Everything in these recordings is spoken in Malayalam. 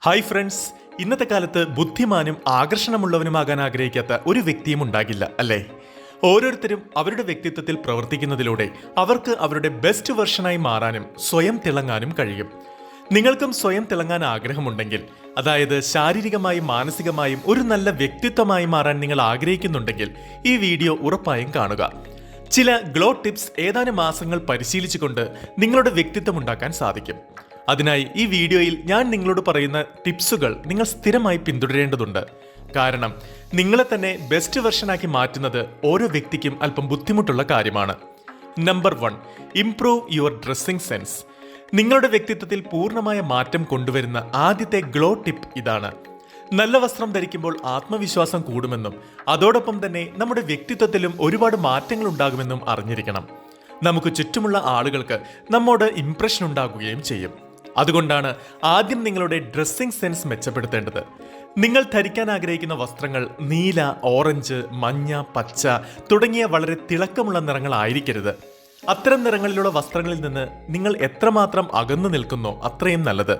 ഹായ് ഫ്രണ്ട്സ്, ഇന്നത്തെ കാലത്ത് ബുദ്ധിമാനും ആകർഷണമുള്ളവനുമാകാൻ ആഗ്രഹിക്കാത്ത ഒരു വ്യക്തിയും ഉണ്ടാകില്ല അല്ലേ? ഓരോരുത്തരും അവരുടെ വ്യക്തിത്വത്തിൽ പ്രവർത്തിക്കുന്നതിലൂടെ അവർക്ക് അവരുടെ ബെസ്റ്റ് വെർഷനായി മാറാനും സ്വയം തിളങ്ങാനും കഴിയും. നിങ്ങൾക്കും സ്വയം തിളങ്ങാൻ ആഗ്രഹമുണ്ടെങ്കിൽ, അതായത് ശാരീരികമായും മാനസികമായും ഒരു നല്ല വ്യക്തിത്വമായി മാറാൻ നിങ്ങൾ ആഗ്രഹിക്കുന്നുണ്ടെങ്കിൽ ഈ വീഡിയോ ഉറപ്പായും കാണുക. ചില ഗ്ലോ ടിപ്സ് ഏതാനും മാസങ്ങൾ പരിശീലിച്ചുകൊണ്ട് നിങ്ങളുടെ വ്യക്തിത്വം ഉണ്ടാക്കാൻ സാധിക്കും. അതിനായി ഈ വീഡിയോയിൽ ഞാൻ നിങ്ങളോട് പറയുന്ന ടിപ്സുകൾ നിങ്ങൾ സ്ഥിരമായി പിന്തുടരേണ്ടതുണ്ട്. കാരണം നിങ്ങളെ തന്നെ ബെസ്റ്റ് വെർഷനാക്കി മാറ്റുന്നത് ഓരോ വ്യക്തിക്കും അല്പം ബുദ്ധിമുട്ടുള്ള കാര്യമാണ്. Number 1, improve your dressing sense. നിങ്ങളുടെ വ്യക്തിത്വത്തിൽ പൂർണ്ണമായ മാറ്റം കൊണ്ടുവരുന്ന ആദ്യത്തെ ഗ്ലോ ടിപ്പ് ഇതാണ്. നല്ല വസ്ത്രം ധരിക്കുമ്പോൾ ആത്മവിശ്വാസം കൂടുമെന്നും അതോടൊപ്പം തന്നെ നമ്മുടെ വ്യക്തിത്വത്തിലും ഒരുപാട് മാറ്റങ്ങൾ ഉണ്ടാകുമെന്നും അറിഞ്ഞിരിക്കണം. നമുക്ക് ചുറ്റുമുള്ള ആളുകൾക്ക് നമ്മോട് ഇംപ്രഷൻ ഉണ്ടാകുകയും ചെയ്യും. അതുകൊണ്ടാണ് ആദ്യം നിങ്ങളുടെ ഡ്രസ്സിംഗ് സെൻസ് മെച്ചപ്പെടുത്തേണ്ടത്. നിങ്ങൾ ധരിക്കാൻ ആഗ്രഹിക്കുന്ന വസ്ത്രങ്ങൾ നീല, ഓറഞ്ച്, മഞ്ഞ, പച്ച തുടങ്ങിയ വളരെ തിളക്കമുള്ള നിറങ്ങളായിരിക്കരുത്. അത്തരം നിറങ്ങളിലുള്ള വസ്ത്രങ്ങളിൽ നിന്ന് നിങ്ങൾ എത്രമാത്രം അകന്നു നിൽക്കുന്നോ അത്രയും നല്ലത്.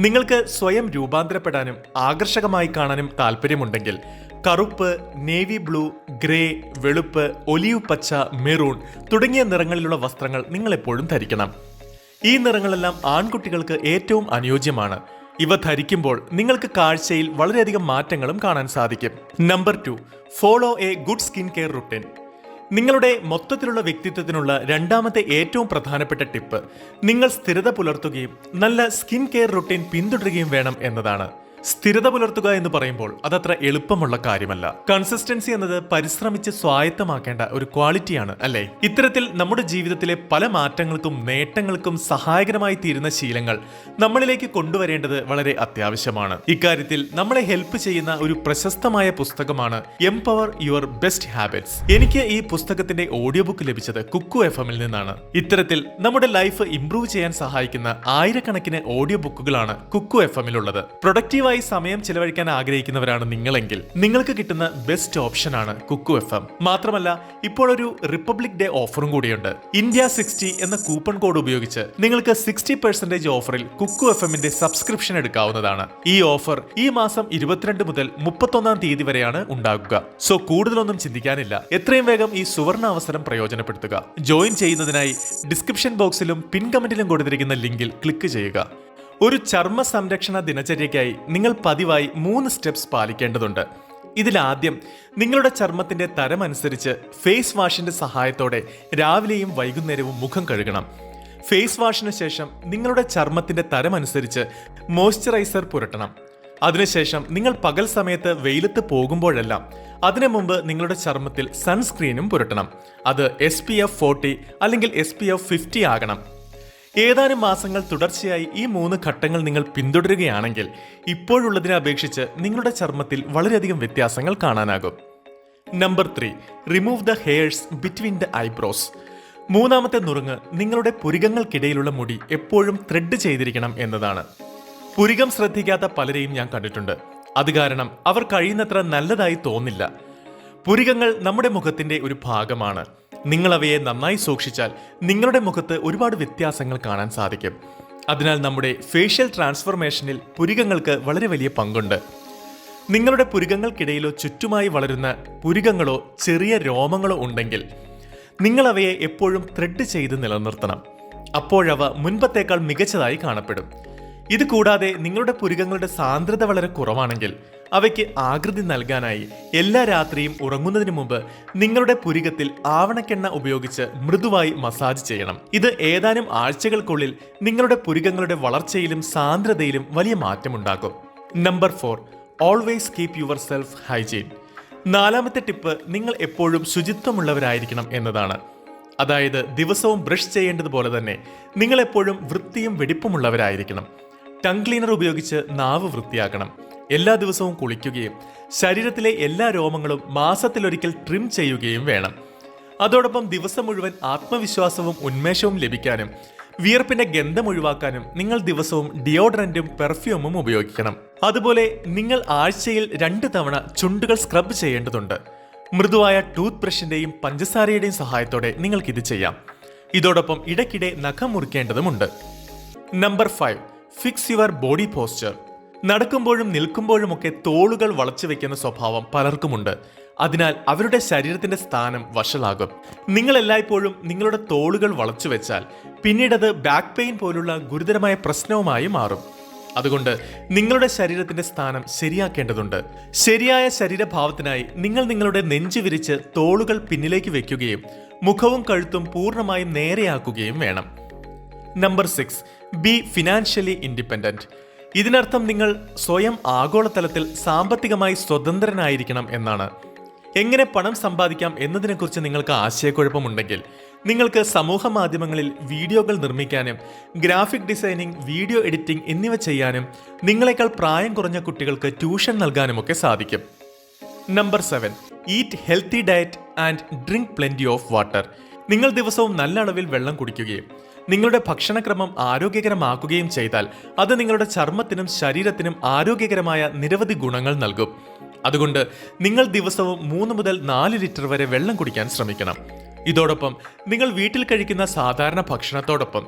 നിങ്ങൾക്ക് സ്വയം രൂപാന്തരപ്പെടാനും ആകർഷകമായി കാണാനും താല്പര്യമുണ്ടെങ്കിൽ കറുപ്പ്, നേവി ബ്ലൂ, ഗ്രേ, വെളുപ്പ്, ഒലിവ് പച്ച, മെറൂൺ തുടങ്ങിയ നിറങ്ങളിലുള്ള വസ്ത്രങ്ങൾ നിങ്ങൾ എപ്പോഴും ധരിക്കണം. ഈ നിറങ്ങളെല്ലാം ആൺകുട്ടികൾക്ക് ഏറ്റവും അനുയോജ്യമാണ്. ഇവ ധരിക്കുമ്പോൾ നിങ്ങൾക്ക് കാഴ്ചയിൽ വളരെയധികം മാറ്റങ്ങളും കാണാൻ സാധിക്കും. Number 2, follow A good skin care routine. നിങ്ങളുടെ മൊത്തത്തിലുള്ള വ്യക്തിത്വത്തിനുള്ള രണ്ടാമത്തെ ഏറ്റവും പ്രധാനപ്പെട്ട ടിപ്പ് നിങ്ങൾ സ്ഥിരത പുലർത്തുകയും നല്ല സ്കിൻ കെയർ റുട്ടീൻ പിന്തുടരുകയും വേണം എന്നതാണ്. സ്ഥിരത പുലർത്തുക എന്ന് പറയുമ്പോൾ അതത്ര എളുപ്പമുള്ള കാര്യമല്ല. കൺസിസ്റ്റൻസി എന്നത് പരിശ്രമിച്ച് സ്വായത്തമാക്കേണ്ട ഒരു ക്വാളിറ്റിയാണ് അല്ലേ? ഇത്തരത്തിൽ നമ്മുടെ ജീവിതത്തിലെ പല മാറ്റങ്ങൾക്കും നേട്ടങ്ങൾക്കും സഹായകരമായി തീരുന്ന ശീലങ്ങൾ നമ്മളിലേക്ക് കൊണ്ടുവരേണ്ടത് വളരെ അത്യാവശ്യമാണ്. ഇക്കാര്യത്തിൽ നമ്മളെ ഹെൽപ്പ് ചെയ്യുന്ന ഒരു പ്രശസ്തമായ പുസ്തകമാണ് എംപവർ യുവർ ബെസ്റ്റ് ഹാബിറ്റ്സ്. എനിക്ക് ഈ പുസ്തകത്തിന്റെ ഓഡിയോ ബുക്ക് ലഭിച്ചത് കുക്കു FM-ൽ നിന്നാണ്. ഇത്തരത്തിൽ നമ്മുടെ ലൈഫ് ഇംപ്രൂവ് ചെയ്യാൻ സഹായിക്കുന്ന ആയിരക്കണക്കിന് ഓഡിയോ ബുക്കുകളാണ് കുക്കു FM-ലുള്ളത്. പ്രൊഡക്റ്റീവായി സമയം ചിലവഴിക്കാൻ ആഗ്രഹിക്കുന്നവരാണ് നിങ്ങളെങ്കിൽ നിങ്ങൾക്ക് കിട്ടുന്ന ബെസ്റ്റ് ഓപ്ഷനാണ് കുക്കു FM. മാത്രമല്ല, ഇപ്പോൾ ഒരു റിപ്പബ്ലിക് ഡേ ഓഫറും കൂടിയുണ്ട്. ഇന്ത്യ 60 എന്ന കൂപ്പൺ കോഡ് ഉപയോഗിച്ച് നിങ്ങൾക്ക് 60% ഓഫറിൽ കുക്കു FM-ന്റെ സബ്സ്ക്രിപ്ഷൻ എടുക്കാവുന്നതാണ്. ഈ ഓഫർ ഈ മാസം 22 മുതൽ 31 തീയതി വരെയാണ് ഉണ്ടാകുക. സോ കൂടുതലൊന്നും ചിന്തിക്കാനില്ല, എത്രയും വേഗം ഈ സുവർണ അവസരം പ്രയോജനപ്പെടുത്തുക. ജോയിൻ ചെയ്യുന്നതിനായി ഡിസ്ക്രിപ്ഷൻ ബോക്സിലും പിൻ കമന്റിലും കൊടുത്തിരിക്കുന്ന ലിങ്കിൽ ക്ലിക്ക് ചെയ്യുക. ഒരു ചർമ്മ സംരക്ഷണ ദിനചര്യയ്ക്കായി നിങ്ങൾ പതിവായി 3 സ്റ്റെപ്സ് പാലിക്കേണ്ടതുണ്ട്. ഇതിലാദ്യം നിങ്ങളുടെ ചർമ്മത്തിന്റെ തരം അനുസരിച്ച് ഫേസ് വാഷിന്റെ സഹായത്തോടെ രാവിലെയും വൈകുന്നേരവും മുഖം കഴുകണം. ഫേസ് വാഷിന് ശേഷം നിങ്ങളുടെ ചർമ്മത്തിന്റെ തരം അനുസരിച്ച് മോയ്സ്ചറൈസർ പുരട്ടണം. അതിനുശേഷം നിങ്ങൾ പകൽ സമയത്ത് വെയിലത്ത് പോകുമ്പോഴെല്ലാം അതിനു മുമ്പ് നിങ്ങളുടെ ചർമ്മത്തിൽ സൺസ്ക്രീനും പുരട്ടണം. അത് SPF 40 അല്ലെങ്കിൽ SPF 50 ആകണം. ഏതാനും മാസങ്ങൾ തുടർച്ചയായി ഈ 3 ഘട്ടങ്ങൾ നിങ്ങൾ പിന്തുടരുകയാണെങ്കിൽ ഇപ്പോഴുള്ളതിനെ അപേക്ഷിച്ച് നിങ്ങളുടെ ചർമ്മത്തിൽ വളരെയധികം വ്യത്യാസങ്ങൾ കാണാനാകും. Number 3, remove the hairs between the eyebrows. മൂന്നാമത്തെ നുറുങ്ങ് നിങ്ങളുടെ പുരികങ്ങൾക്കിടയിലുള്ള മുടി എപ്പോഴും ത്രെഡ് ചെയ്തിരിക്കണം എന്നതാണ്. പുരികം ശ്രദ്ധിക്കാത്ത പലരെയും ഞാൻ കണ്ടിട്ടുണ്ട്. അത് കാരണം അവർ കഴിയുന്നത്ര നല്ലതായി തോന്നില്ല. പുരികങ്ങൾ നമ്മുടെ മുഖത്തിന്റെ ഒരു ഭാഗമാണ്. നിങ്ങൾ അവയെ നന്നായി സൂക്ഷിച്ചാൽ നിങ്ങളുടെ മുഖത്ത് ഒരുപാട് വ്യത്യാസങ്ങൾ കാണാൻ സാധിക്കും. അതിനാൽ നമ്മുടെ ഫേഷ്യൽ ട്രാൻസ്ഫോർമേഷനിൽ പുരികങ്ങൾക്ക് വളരെ വലിയ പങ്കുണ്ട്. നിങ്ങളുടെ പുരികങ്ങൾക്കിടയിലോ ചുറ്റുമായി വളരുന്ന പുരികങ്ങളോ ചെറിയ രോമങ്ങളോ ഉണ്ടെങ്കിൽ നിങ്ങൾ അവയെ എപ്പോഴും ത്രെഡ് ചെയ്ത് നിലനിർത്തണം. അപ്പോഴവ മുൻപത്തേക്കാൾ മികച്ചതായി കാണപ്പെടും. ഇത് കൂടാതെ നിങ്ങളുടെ പുരികങ്ങളുടെ സാന്ദ്രത വളരെ കുറവാണെങ്കിൽ അവയ്ക്ക് ആകൃതി നൽകാനായി എല്ലാ രാത്രിയും ഉറങ്ങുന്നതിന് മുമ്പ് നിങ്ങളുടെ പുരികത്തിൽ ആവണക്കെണ്ണ ഉപയോഗിച്ച് മൃദുവായി മസാജ് ചെയ്യണം. ഇത് ഏതാനും ആഴ്ചകൾക്കുള്ളിൽ നിങ്ങളുടെ പുരികങ്ങളുടെ വളർച്ചയിലും സാന്ദ്രതയിലും വലിയ മാറ്റമുണ്ടാക്കും. Number 4, always keep your self hygiene. നാലാമത്തെ ടിപ്പ് നിങ്ങൾ എപ്പോഴും ശുചിത്വമുള്ളവരായിരിക്കണം എന്നതാണ്. അതായത് ദിവസവും ബ്രഷ് ചെയ്യേണ്ടതുപോലെ തന്നെ നിങ്ങൾ എപ്പോഴും വൃത്തിയും വെടിപ്പുമുള്ളവരായിരിക്കണം. ടങ് ക്ലീനർ ഉപയോഗിച്ച് നാവ് വൃത്തിയാക്കണം. എല്ലാ ദിവസവും കുളിക്കുകയും ശരീരത്തിലെ എല്ലാ രോമങ്ങളും മാസത്തിലൊരിക്കൽ ട്രിം ചെയ്യുകയും വേണം. അതോടൊപ്പം ദിവസം മുഴുവൻ ആത്മവിശ്വാസവും ഉന്മേഷവും ലഭിക്കാനും വിയർപ്പിന്റെ ഗന്ധം ഒഴിവാക്കാനും നിങ്ങൾ ദിവസവും ഡിയോഡറന്റും പെർഫ്യൂമും ഉപയോഗിക്കണം. അതുപോലെ നിങ്ങൾ ആഴ്ചയിൽ 2 തവണ ചുണ്ടുകൾ സ്ക്രബ് ചെയ്യേണ്ടതുണ്ട്. മൃദുവായ ടൂത്ത് ബ്രഷിന്റെയും പഞ്ചസാരയുടെയും സഹായത്തോടെ നിങ്ങൾക്കിത് ചെയ്യാം. ഇതോടൊപ്പം ഇടയ്ക്കിടെ നഖം മുറിക്കേണ്ടതുമുണ്ട്. Number 5, fix your body posture. നടക്കുമ്പോഴും നിൽക്കുമ്പോഴുമൊക്കെ തോളുകൾ വളച്ചു വെക്കുന്ന സ്വഭാവം പലർക്കുമുണ്ട്. അതിനാൽ അവരുടെ ശരീരത്തിന്റെ സ്ഥാനം വഷളാകും. നിങ്ങൾ എല്ലായ്പ്പോഴും നിങ്ങളുടെ തോളുകൾ വളച്ചു വെച്ചാൽ പിന്നീടത് ബാക്ക് പെയിൻ പോലുള്ള ഗുരുതരമായ പ്രശ്നവുമായി മാറും. അതുകൊണ്ട് നിങ്ങളുടെ ശരീരത്തിന്റെ സ്ഥാനം ശരിയാക്കേണ്ടതുണ്ട്. ശരിയായ ശരീരഭാവത്തിനായി നിങ്ങൾ നിങ്ങളുടെ നെഞ്ചു വിരിച്ച് തോളുകൾ പിന്നിലേക്ക് വെക്കുകയും മുഖവും കഴുത്തും പൂർണ്ണമായും നേരെയാക്കുകയും വേണം. Number 6, B financially independent. ഇതിനർത്ഥം നിങ്ങൾ സ്വയം ആഗോളതലത്തിൽ സാമ്പത്തികമായി സ്വതന്ത്രനായിരിക്കണം എന്നാണ്. എങ്ങനെ പണം സമ്പാദിക്കാം എന്നതിനെക്കുറിച്ച് നിങ്ങൾക്ക് ആശയക്കുഴപ്പമുണ്ടെങ്കിൽ നിങ്ങൾക്ക് സമൂഹ മാധ്യമങ്ങളിൽ വീഡിയോകൾ നിർമ്മിക്കാനും ഗ്രാഫിക് ഡിസൈനിങ്, വീഡിയോ എഡിറ്റിംഗ് എന്നിവ ചെയ്യാനും നിങ്ങളെക്കാൾ പ്രായം കുറഞ്ഞ കുട്ടികൾക്ക് ട്യൂഷൻ നൽകാനുമൊക്കെ സാധിക്കും. Number 7, eat healthy diet and drink plenty of water. നിങ്ങൾ ദിവസവും നല്ല അളവിൽ വെള്ളം കുടിക്കുകയും നിങ്ങളുടെ ഭക്ഷണക്രമം ആരോഗ്യകരമാക്കുകയും ചെയ്താൽ അത് നിങ്ങളുടെ ചർമ്മത്തിനും ശരീരത്തിനും ആരോഗ്യകരമായ നിരവധി ഗുണങ്ങൾ നൽകും. അതുകൊണ്ട് നിങ്ങൾ ദിവസവും 3 മുതൽ 4 ലിറ്റർ വരെ വെള്ളം കുടിക്കാൻ ശ്രമിക്കണം. ഇതോടൊപ്പം നിങ്ങൾ വീട്ടിൽ കഴിക്കുന്ന സാധാരണ ഭക്ഷണത്തോടൊപ്പം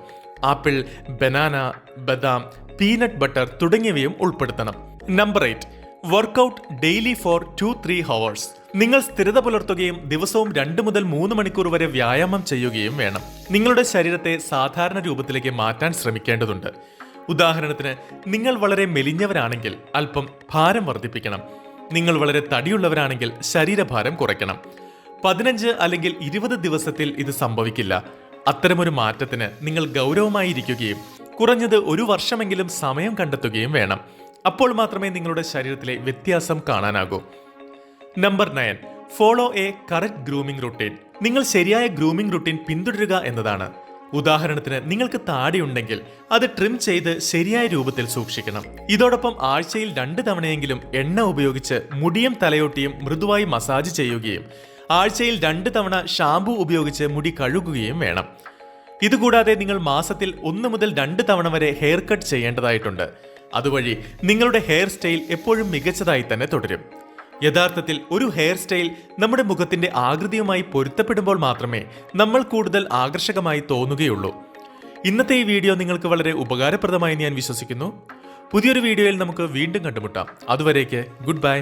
ആപ്പിൾ, ബനാന, ബദാം, പീനട്ട് ബട്ടർ തുടങ്ങിയവയും ഉൾപ്പെടുത്തണം. Number 8, workout daily for 2-3 hours. നിങ്ങൾ സ്ഥിരത പുലർത്തുകയും ദിവസവും 2 മുതൽ 3 മണിക്കൂർ വരെ വ്യായാമം ചെയ്യുകയും വേണം. നിങ്ങളുടെ ശരീരത്തെ സാധാരണ രൂപത്തിലേക്ക് മാറ്റാൻ ശ്രമിക്കേണ്ടതുണ്ട്. ഉദാഹരണത്തിന്, നിങ്ങൾ വളരെ മെലിഞ്ഞവരാണെങ്കിൽ അല്പം ഭാരം വർദ്ധിപ്പിക്കണം. നിങ്ങൾ വളരെ തടിയുള്ളവരാണെങ്കിൽ ശരീരഭാരം കുറയ്ക്കണം. 15 അല്ലെങ്കിൽ 20 ദിവസത്തിൽ ഇത് സംഭവിക്കില്ല. അത്തരമൊരു മാറ്റത്തിന് നിങ്ങൾ ഗൗരവമായി ഇരിക്കുകയും കുറഞ്ഞത് 1 വർഷമെങ്കിലും സമയം കണ്ടെത്തുകയും വേണം. അപ്പോൾ മാത്രമേ നിങ്ങളുടെ ശരീരത്തിലെ വ്യത്യാസം കാണാനാകൂ. Number 9, follow a correct grooming routine. നിങ്ങൾ ശരിയായ ഗ്രൂമിംഗ് റുട്ടീൻ പിന്തുടരുക എന്നതാണ്. ഉദാഹരണത്തിന്, നിങ്ങൾക്ക് താടിയുണ്ടെങ്കിൽ അത് ട്രിം ചെയ്ത് ശരിയായ രൂപത്തിൽ സൂക്ഷിക്കണം. ഇതോടൊപ്പം ആഴ്ചയിൽ 2 തവണയെങ്കിലും എണ്ണ ഉപയോഗിച്ച് മുടിയും തലയോട്ടിയും മൃദുവായി മസാജ് ചെയ്യുകയും ആഴ്ചയിൽ 2 തവണ ഷാംപൂ ഉപയോഗിച്ച് മുടി കഴുകുകയും വേണം. ഇതുകൂടാതെ നിങ്ങൾ മാസത്തിൽ 1 മുതൽ 2 തവണ വരെ ഹെയർ കട്ട് ചെയ്യേണ്ടതായിട്ടുണ്ട്. അതുവഴി നിങ്ങളുടെ ഹെയർ സ്റ്റൈൽ എപ്പോഴും മികച്ചതായി തന്നെ തുടരും. യഥാർത്ഥത്തിൽ ഒരു ഹെയർ സ്റ്റൈൽ നമ്മുടെ മുഖത്തിന്റെ ആകൃതിയുമായി പൊരുത്തപ്പെടുമ്പോൾ മാത്രമേ നമ്മൾ കൂടുതൽ ആകർഷകമായി തോന്നുകയുള്ളൂ. ഇന്നത്തെ ഈ വീഡിയോ നിങ്ങൾക്ക് വളരെ ഉപകാരപ്രദമായി ഞാൻ വിശ്വസിക്കുന്നു. പുതിയൊരു വീഡിയോയിൽ നമുക്ക് വീണ്ടും കണ്ടുമുട്ടാം. അതുവരേക്ക് ഗുഡ് ബൈ.